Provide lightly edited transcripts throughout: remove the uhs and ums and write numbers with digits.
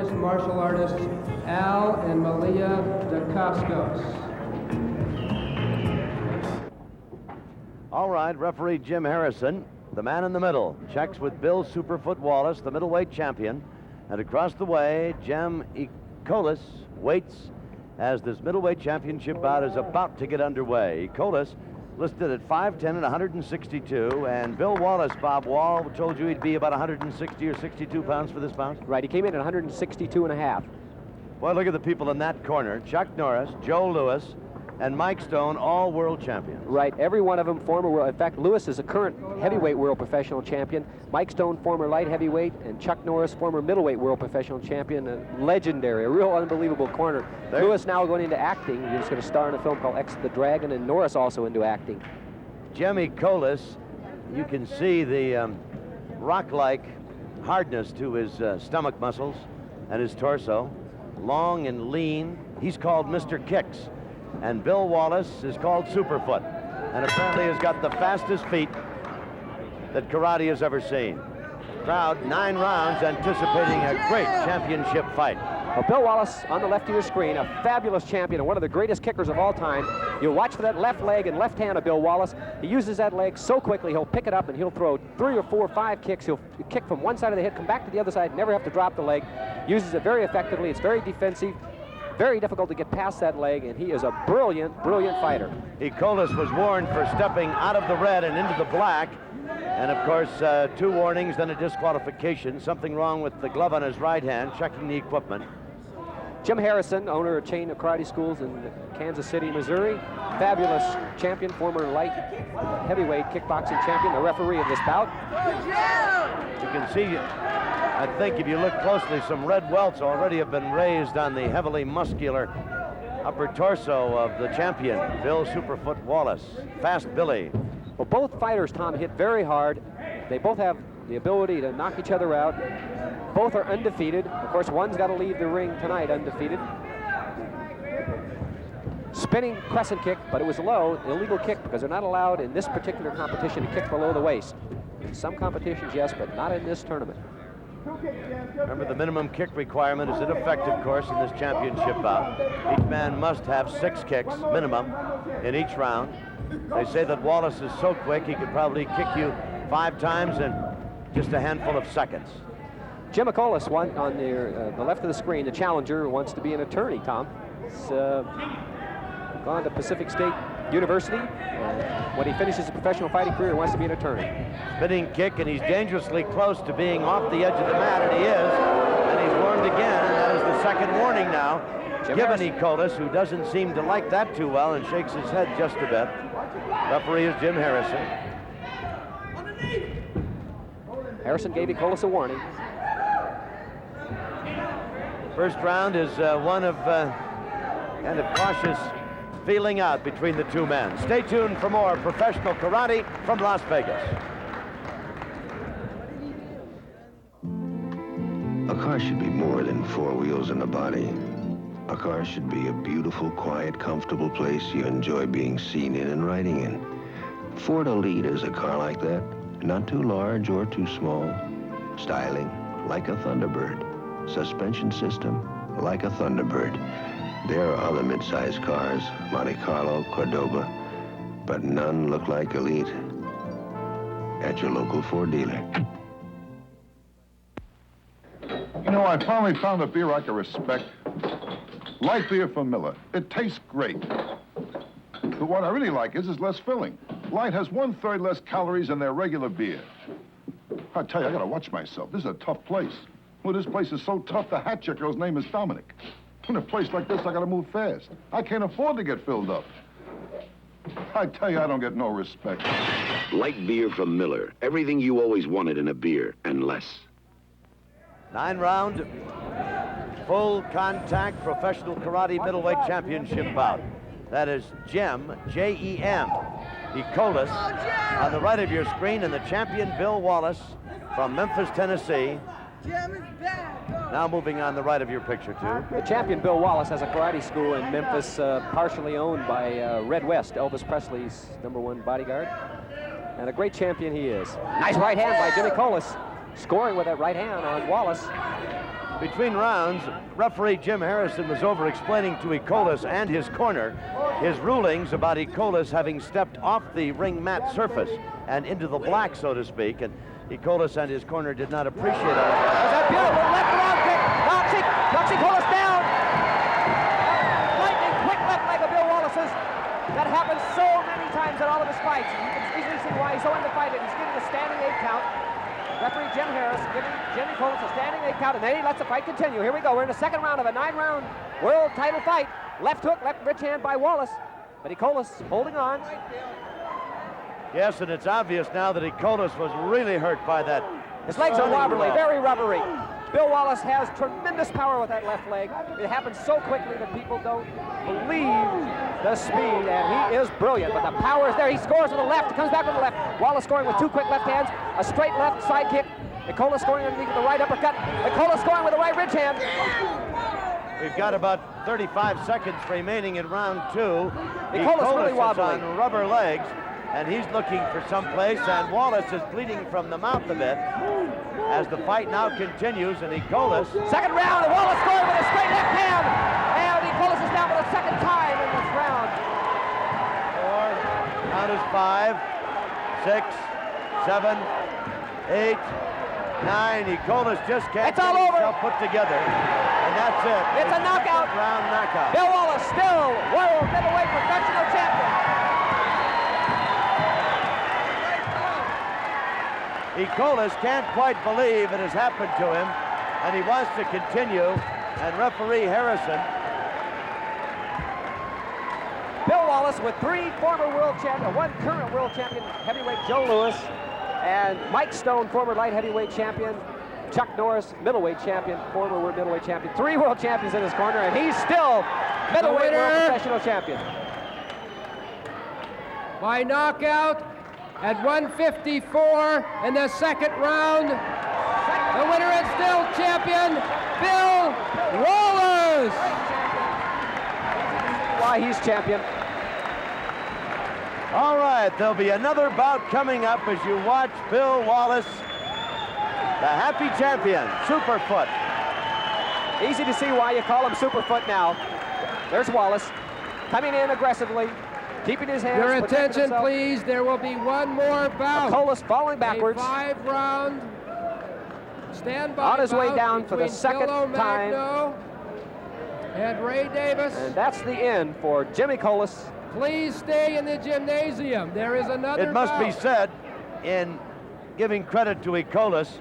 mixed martial artists Al and Malia DeCoscos. All right, referee Jim Harrison, the man in the middle, checks with Bill Superfoot Wallace, the middleweight champion. And across the way, Jem Echolas waits as this middleweight championship bout is about to get underway. Echolas listed at 5'10" and 162, and Bill Wallace, Bob Wall, told you he'd be about 160 or 62 pounds for this bout? Right, he came in at 162 and a half. Boy, look at the people in that corner. Chuck Norris, Joe Louis, and Mike Stone, all world champions. Right, every one of them former world. In fact, Louis is a current heavyweight world professional champion. Mike Stone, former light heavyweight, and Chuck Norris, former middleweight world professional champion. Legendary, a real unbelievable corner. Louis now going into acting. He's going to star in a film called X the Dragon, and Norris also into acting. Jem Echolas, you can see the rock-like hardness to his stomach muscles and his torso. Long and lean. He's called Mr. Kicks. And Bill Wallace is called Superfoot, and apparently has got the fastest feet that karate has ever seen. Crowd, 9 rounds, anticipating a great championship fight. Well, Bill Wallace on the left of your screen, a fabulous champion and one of the greatest kickers of all time. You'll watch for that left leg and left hand of Bill Wallace. He uses that leg so quickly, he'll pick it up and he'll throw 3 or 4 or 5 kicks. He'll kick from one side of the head, come back to the other side, never have to drop the leg. Uses it very effectively. It's very defensive. Very difficult to get past that leg, and he is a brilliant, brilliant fighter. Echolas was warned for stepping out of the red and into the black. And of course, 2 warnings, then a disqualification. Something wrong with the glove on his right hand, checking the equipment. Jim Harrison, owner of a chain of karate schools in Kansas City, Missouri. Fabulous champion, former light heavyweight kickboxing champion, the referee of this bout. You can see, I think if you look closely, some red welts already have been raised on the heavily muscular upper torso of the champion, Bill Superfoot Wallace. Fast Billy. Well, both fighters, Tom, hit very hard. They both have the ability to knock each other out. Both are undefeated. Of course, one's got to leave the ring tonight undefeated. Spinning crescent kick, but it was low, illegal kick, because they're not allowed in this particular competition to kick below the waist. In some competitions, yes, but not in this tournament. Remember, the minimum kick requirement is in effect, of course, in this championship bout. Each man must have 6 kicks, minimum, in each round. They say that Wallace is so quick, he could probably kick you 5 times in just a handful of seconds. Jim Echolas, one on the left of the screen, the challenger, wants to be an attorney, Tom. He's gone to Pacific State University. When he finishes his professional fighting career, he wants to be an attorney. Spinning kick, and he's dangerously close to being off the edge of the mat, and he is. And he's warned again, and that is the second warning now. Given Echolas, who doesn't seem to like that too well and shakes his head just a bit. Referee is Jim Harrison. Harrison gave Echolas a warning. First round is one of kind of cautious feeling out between the 2 men. Stay tuned for more professional karate from Las Vegas. A car should be more than 4 wheels and a body. A car should be a beautiful, quiet, comfortable place you enjoy being seen in and riding in. Ford Elite is a car like that. Not too large or too small. Styling, like a Thunderbird. Suspension system, like a Thunderbird. There are other mid-size cars, Monte Carlo, Cordoba, but none look like Elite at your local Ford dealer. You know, I finally found a beer I can respect. Light beer from Miller. It tastes great. But what I really like is it's less filling. Light has 1/3 less calories than their regular beer. I tell you, I gotta watch myself. This is a tough place. Well, this place is so tough, the hat checker's name is Dominic. In a place like this, I gotta move fast. I can't afford to get filled up. I tell you, I don't get no respect. Light beer from Miller. Everything you always wanted in a beer, and less. 9-round, full contact professional karate middleweight championship bout. That is Jem, J-E-M, Echolas on the right of your screen, and the champion Bill Wallace from Memphis, Tennessee. Now moving on the right of your picture, too. The champion Bill Wallace has a karate school in Memphis, partially owned by Red West, Elvis Presley's #1 bodyguard. And a great champion he is. Nice right hand by Jimmy Echolas, scoring with that right hand on Wallace. Between rounds, referee Jim Harrison was over explaining to Echolas and his corner his rulings about Echolas having stepped off the ring mat surface and into the black, so to speak, and Echolas and his corner did not appreciate it. That beautiful left round kick knocks Echolas down. Lightning quick left leg of Bill Wallace's. That happens so many times in all of his fights. You can easily see why he's so into fight it. He's getting a standing 8 count. Referee Jim Harris giving Jim Echolas a standing 8 count, and then he lets the fight continue. Here we go. We're in the second round of a 9-round world title fight. Left hook, left rich hand by Wallace, but Echolas holding on. Yes, and it's obvious now that Echolas was really hurt by that. His legs are wobbly, very rubbery. Bill Wallace has tremendous power with that left leg. It happens so quickly that people don't believe the speed, and he is brilliant, but the power is there. He scores with the left, comes back with the left. Wallace scoring with 2 quick left hands, a straight left side kick. Echolas scoring underneath with the right uppercut. Echolas scoring with the right ridge hand. We've got about 35 seconds remaining in round 2. Echolas really wobbly. Is on rubber legs, and he's looking for some place, and Wallace is bleeding from the mouth a bit as the fight now continues, and Echolas. Second round, and Wallace scoring with a straight left hand, and Echolas is down for the second time in this round. 4, count is 5, 6, 7, 8, 9. Echolas just can't It's all get over. himself put together, and that's it. It's a knockout. Round knockout. Bill Wallace still world middleweight professional champion. Echolas can't quite believe it has happened to him, and he wants to continue, and referee Harrison. Bill Wallace with 3 former world champion, 1 current world champion heavyweight Joe Louis, and Mike Stone, former light heavyweight champion, Chuck Norris, middleweight champion, former world middleweight champion, 3 world champions in his corner, and he's still middleweight world professional champion. By knockout at 154 in the second round, the winner and still champion, Bill Wallace. Why he's champion. All right, there'll be another bout coming up as you watch Bill Wallace, the happy champion, Superfoot. Easy to see why you call him Superfoot now. There's Wallace coming in aggressively, keeping his hands. Your attention, please. There will be one more bout. Echolas falling backwards. A 5-round standby on his way bout down for the second time. And Ray Davis. And that's the end for Jim Echolas. Please stay in the gymnasium. There is another It must bout. be said, in giving credit to Echolas,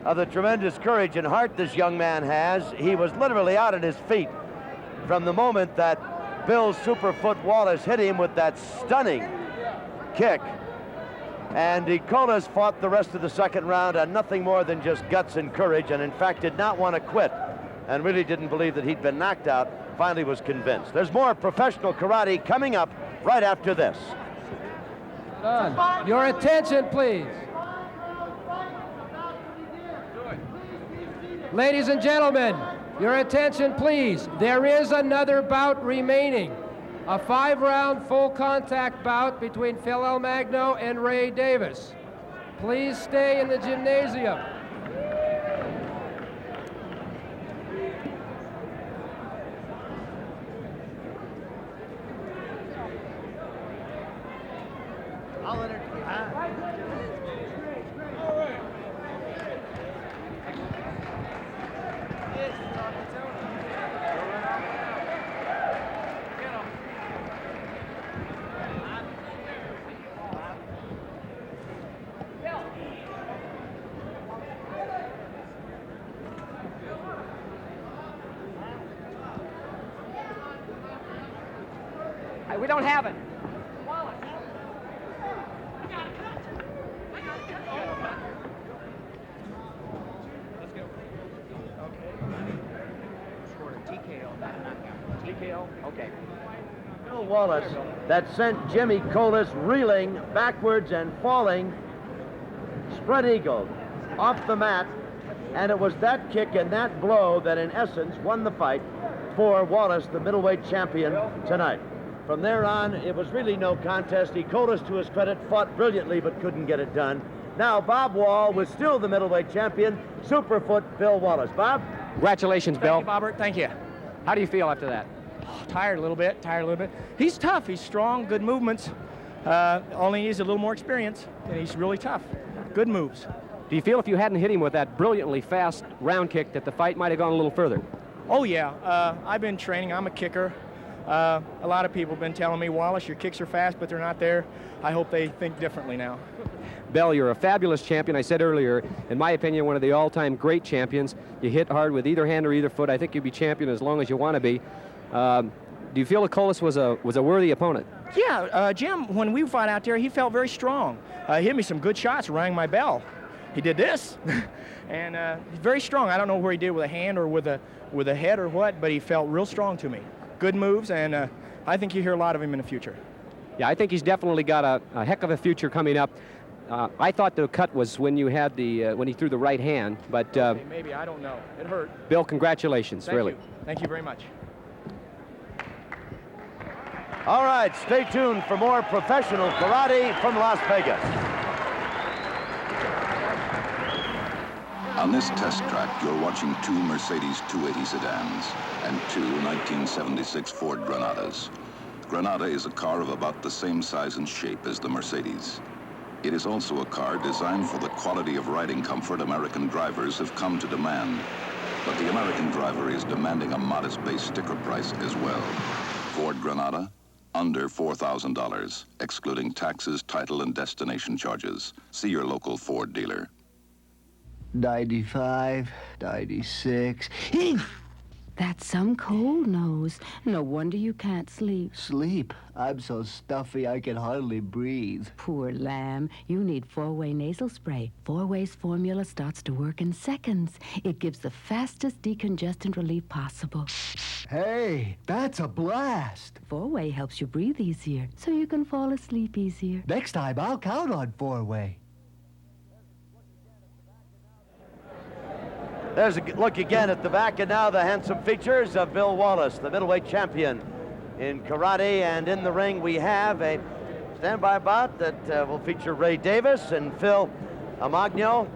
of the tremendous courage and heart this young man has. He was literally out at his feet from the moment that Bill Superfoot Wallace hit him with that stunning kick. And Echolas fought the rest of the second round on nothing more than just guts and courage, and in fact did not want to quit, and really didn't believe that he'd been knocked out. Finally was convinced. There's more professional karate coming up right after this. Done. Your attention, please. Ladies and gentlemen, your attention, please. There is another bout remaining. A 5-round full contact bout between Phil Almagno and Ray Davis. Please stay in the gymnasium. We don't have it. Let's go. Scored a TKO, not a knockout. TKO? Okay. Bill Wallace that sent Jim Echolas reeling backwards and falling, spread eagle off the mat, and it was that kick and that blow that in essence won the fight for Wallace, the middleweight champion tonight. From there on, it was really no contest. Echolas, to his credit, fought brilliantly but couldn't get it done. Now, Bob Wall was still the middleweight champion, Superfoot Bill Wallace. Bob? Congratulations, Bill. Thank you, Bobbert. Thank you. How do you feel after that? Tired a little bit, He's tough, he's strong, good movements. Only needs a little more experience, and he's really tough. Good moves. Do you feel if you hadn't hit him with that brilliantly fast round kick that the fight might have gone a little further? Oh, yeah. I've been training. I'm a kicker. A lot of people have been telling me, Wallace, your kicks are fast, but they're not there. I hope they think differently now. Bill, you're a fabulous champion. I said earlier, in my opinion, one of the all-time great champions. You hit hard with either hand or either foot. I think you'll be champion as long as you want to be. Do you feel Echolas was a worthy opponent? Yeah, Jim, when we fought out there, he felt very strong. He hit me some good shots, rang my bell. He did this, and he's very strong. I don't know where he did with a hand or with a head or what, but he felt real strong to me. Good moves, and I think you hear a lot of him in the future. Yeah, I think he's definitely got a heck of a future coming up. I thought the cut was when you had when he threw the right hand, but maybe, I don't know. It hurt. Bill, congratulations, Thank really. you. Thank you very much. All right, stay tuned for more professional karate from Las Vegas. On this test track, you're watching two Mercedes 280 sedans and two 1976 Ford Granadas. Granada is a car of about the same size and shape as the Mercedes. It is also a car designed for the quality of riding comfort American drivers have come to demand. But the American driver is demanding a modest base sticker price as well. Ford Granada, under $4,000, excluding taxes, title, and destination charges. See your local Ford dealer. 95, 96. That's some cold nose. No wonder you can't sleep. Sleep? I'm so stuffy I can hardly breathe. Poor lamb. You need 4-way nasal spray. 4-way's formula starts to work in seconds. It gives the fastest decongestant relief possible. Hey, that's a blast. 4-way helps you breathe easier, so you can fall asleep easier. Next time, I'll count on 4-way. There's a look again at the back, and now the handsome features of Bill Wallace, the middleweight champion in karate. And in the ring, we have a standby bout that will feature Ray Davis and Phil Amagno.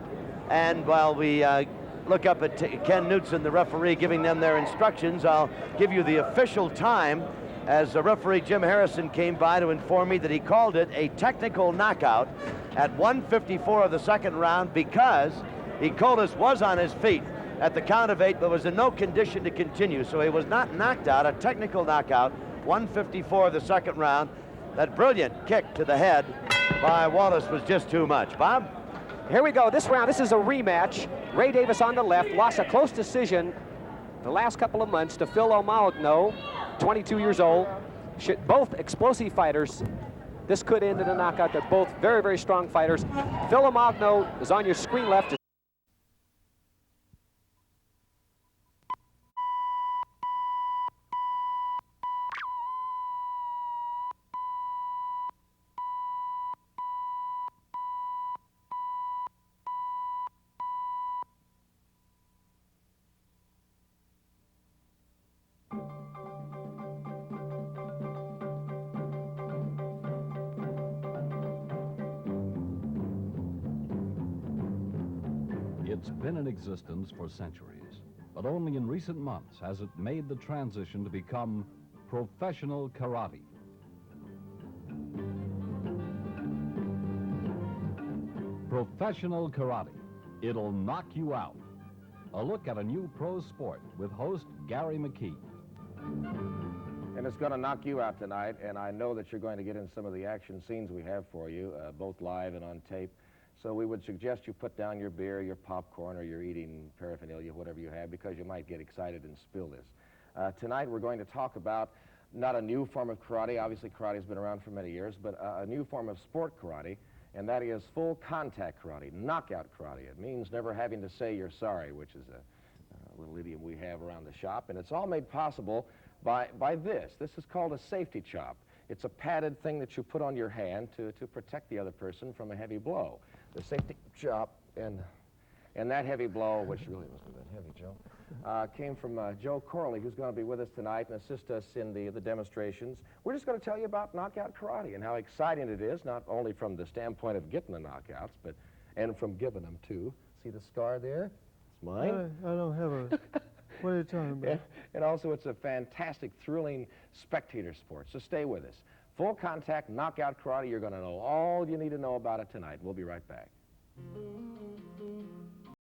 And while we look up at Ken Knutson, the referee, giving them their instructions, I'll give you the official time, as the referee Jim Harrison came by to inform me that he called it a technical knockout at 1:54 of the second round because Echolas was on his feet at the count of 8, but was in no condition to continue, so he was not knocked out. A technical knockout, 1:54 of the second round. That brilliant kick to the head by Wallace was just too much. Bob? Here we go. This round, this is a rematch. Ray Davis on the left lost a close decision the last couple of months to Phil Amagno, 22 years old. Both explosive fighters. This could end in a knockout. They're both very, very strong fighters. Phil Amagno is on your screen left. It's been in existence for centuries, but only in recent months has it made the transition to become professional karate. Professional karate. It'll knock you out. A look at a new pro sport with host Gary McKee. And it's going to knock you out tonight, and I know that you're going to get in some of the action scenes we have for you, both live and on tape. So we would suggest you put down your beer, your popcorn, or your eating paraphernalia, whatever you have, because you might get excited and spill this. Tonight we're going to talk about not a new form of karate. Obviously, karate has been around for many years, but a new form of sport karate, and that is full contact karate, knockout karate. It means never having to say you're sorry, which is a little idiom we have around the shop, and it's all made possible by this. This is called a safety chop. It's a padded thing that you put on your hand to protect the other person from a heavy blow. The safety chop and that heavy blow, which really wasn't that heavy, Joe, came from Joe Corley, who's going to be with us tonight and assist us in the demonstrations. We're just going to tell you about knockout karate and how exciting it is, not only from the standpoint of getting the knockouts, and from giving them, too. See the scar there? Mine? I don't have a... What are you talking about? And also, it's a fantastic, thrilling spectator sport, so stay with us. Full contact, knockout karate. You're going to know all you need to know about it tonight. We'll be right back.